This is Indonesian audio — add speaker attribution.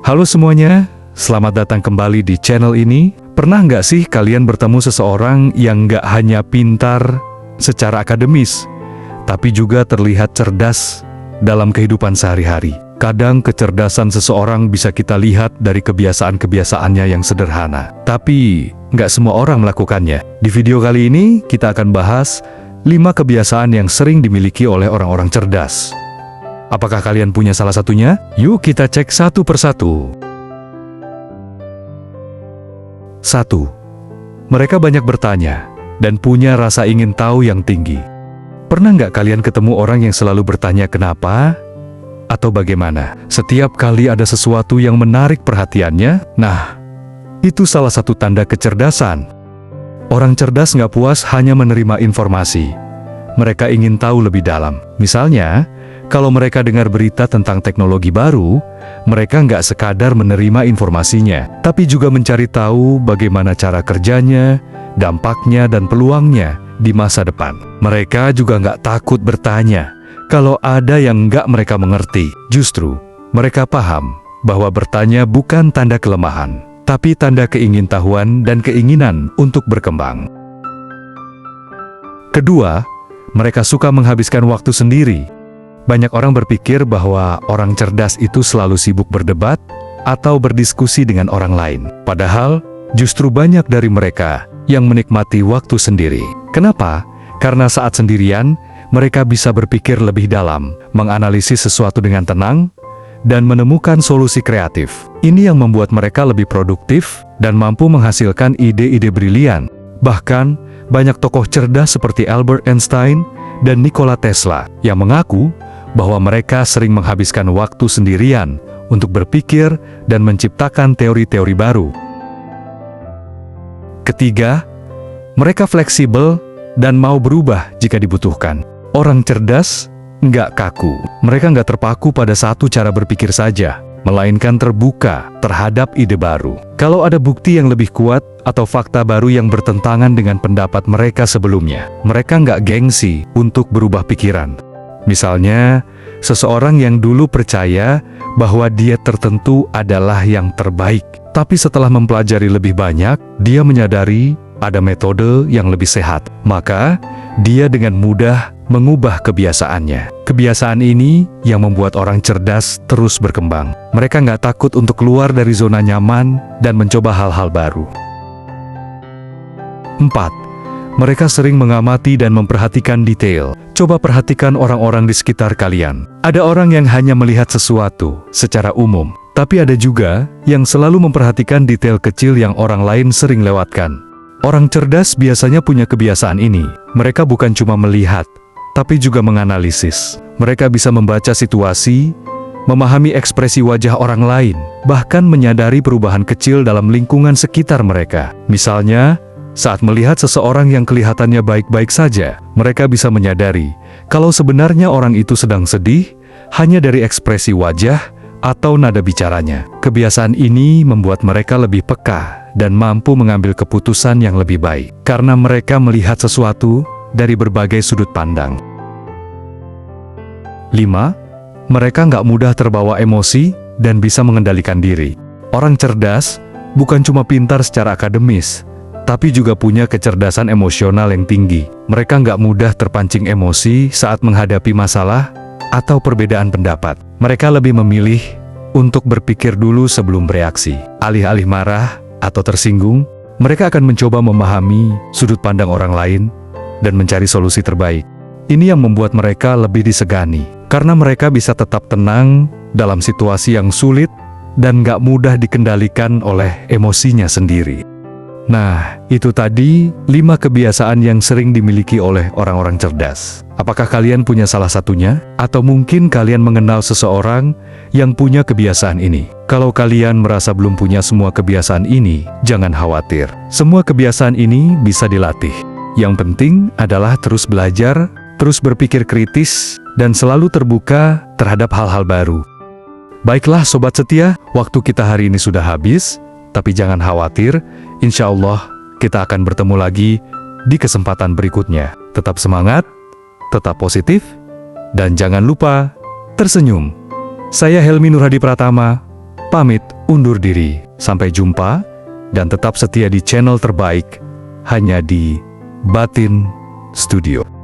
Speaker 1: Halo semuanya, selamat datang kembali di channel ini. Pernah nggak sih kalian bertemu seseorang yang nggak hanya pintar secara akademis, tapi juga terlihat cerdas dalam kehidupan sehari-hari? Kadang kecerdasan seseorang bisa kita lihat dari kebiasaan-kebiasaannya yang sederhana, tapi nggak semua orang melakukannya. Di video kali ini, kita akan bahas 5 kebiasaan yang sering dimiliki oleh orang-orang cerdas. Apakah kalian punya salah satunya? Yuk kita cek satu persatu. 1. Mereka banyak bertanya dan punya rasa ingin tahu yang tinggi. Pernah nggak kalian ketemu orang yang selalu bertanya kenapa atau bagaimana? Setiap kali ada sesuatu yang menarik perhatiannya, nah, itu salah satu tanda kecerdasan. Orang cerdas nggak puas hanya menerima informasi. Mereka ingin tahu lebih dalam. Misalnya, kalau mereka dengar berita tentang teknologi baru, mereka nggak sekadar menerima informasinya, tapi juga mencari tahu bagaimana cara kerjanya, dampaknya, dan peluangnya di masa depan. Mereka juga nggak takut bertanya kalau ada yang nggak mereka mengerti. Justru, mereka paham bahwa bertanya bukan tanda kelemahan, tapi tanda keingintahuan dan keinginan untuk berkembang. Kedua, mereka suka menghabiskan waktu sendiri. Banyak orang berpikir bahwa orang cerdas itu selalu sibuk berdebat atau berdiskusi dengan orang lain. Padahal, justru banyak dari mereka yang menikmati waktu sendiri. Kenapa? Karena saat sendirian, mereka bisa berpikir lebih dalam, menganalisis sesuatu dengan tenang, dan menemukan solusi kreatif. Ini yang membuat mereka lebih produktif dan mampu menghasilkan ide-ide brilian. Bahkan, banyak tokoh cerdas seperti Albert Einstein dan Nikola Tesla yang mengaku bahwa mereka sering menghabiskan waktu sendirian untuk berpikir dan menciptakan teori-teori baru. Ketiga, mereka fleksibel dan mau berubah jika dibutuhkan. Orang cerdas nggak kaku. Mereka nggak terpaku pada satu cara berpikir saja, melainkan terbuka terhadap ide baru. Kalau ada bukti yang lebih kuat atau fakta baru yang bertentangan dengan pendapat mereka sebelumnya, mereka nggak gengsi untuk berubah pikiran. Misalnya, seseorang yang dulu percaya bahwa diet tertentu adalah yang terbaik, tapi setelah mempelajari lebih banyak, dia menyadari ada metode yang lebih sehat. Maka, dia dengan mudah mengubah kebiasaannya. Kebiasaan ini yang membuat orang cerdas terus berkembang. Mereka nggak takut untuk keluar dari zona nyaman dan mencoba hal-hal baru. 4. Mereka sering mengamati dan memperhatikan detail. Coba perhatikan orang-orang di sekitar kalian. Ada orang yang hanya melihat sesuatu secara umum, tapi ada juga yang selalu memperhatikan detail kecil yang orang lain sering lewatkan. Orang cerdas biasanya punya kebiasaan ini. Mereka bukan cuma melihat, tapi juga menganalisis. Mereka bisa membaca situasi, memahami ekspresi wajah orang lain, bahkan menyadari perubahan kecil dalam lingkungan sekitar mereka. Misalnya, saat melihat seseorang yang kelihatannya baik-baik saja, mereka bisa menyadari kalau sebenarnya orang itu sedang sedih hanya dari ekspresi wajah atau nada bicaranya. Kebiasaan ini membuat mereka lebih peka dan mampu mengambil keputusan yang lebih baik, karena mereka melihat sesuatu dari berbagai sudut pandang. 5. Mereka nggak mudah terbawa emosi dan bisa mengendalikan diri. Orang cerdas bukan cuma pintar secara akademis, tapi juga punya kecerdasan emosional yang tinggi. Mereka nggak mudah terpancing emosi saat menghadapi masalah atau perbedaan pendapat. Mereka lebih memilih untuk berpikir dulu sebelum bereaksi. Alih-alih marah atau tersinggung, mereka akan mencoba memahami sudut pandang orang lain dan mencari solusi terbaik. Ini yang membuat mereka lebih disegani, karena mereka bisa tetap tenang dalam situasi yang sulit dan nggak mudah dikendalikan oleh emosinya sendiri. Nah, itu tadi 5 kebiasaan yang sering dimiliki oleh orang-orang cerdas. Apakah kalian punya salah satunya? Atau mungkin kalian mengenal seseorang yang punya kebiasaan ini? Kalau kalian merasa belum punya semua kebiasaan ini, jangan khawatir. Semua kebiasaan ini bisa dilatih. Yang penting adalah terus belajar, terus berpikir kritis, dan selalu terbuka terhadap hal-hal baru. Baiklah Sobat Setia, waktu kita hari ini sudah habis. Tapi jangan khawatir, insya Allah kita akan bertemu lagi di kesempatan berikutnya. Tetap semangat, tetap positif, dan jangan lupa tersenyum. Saya Helmi Nurhadi Pratama, pamit. undur diri. Sampai jumpa, dan tetap setia di channel terbaik, hanya di Batin Studio.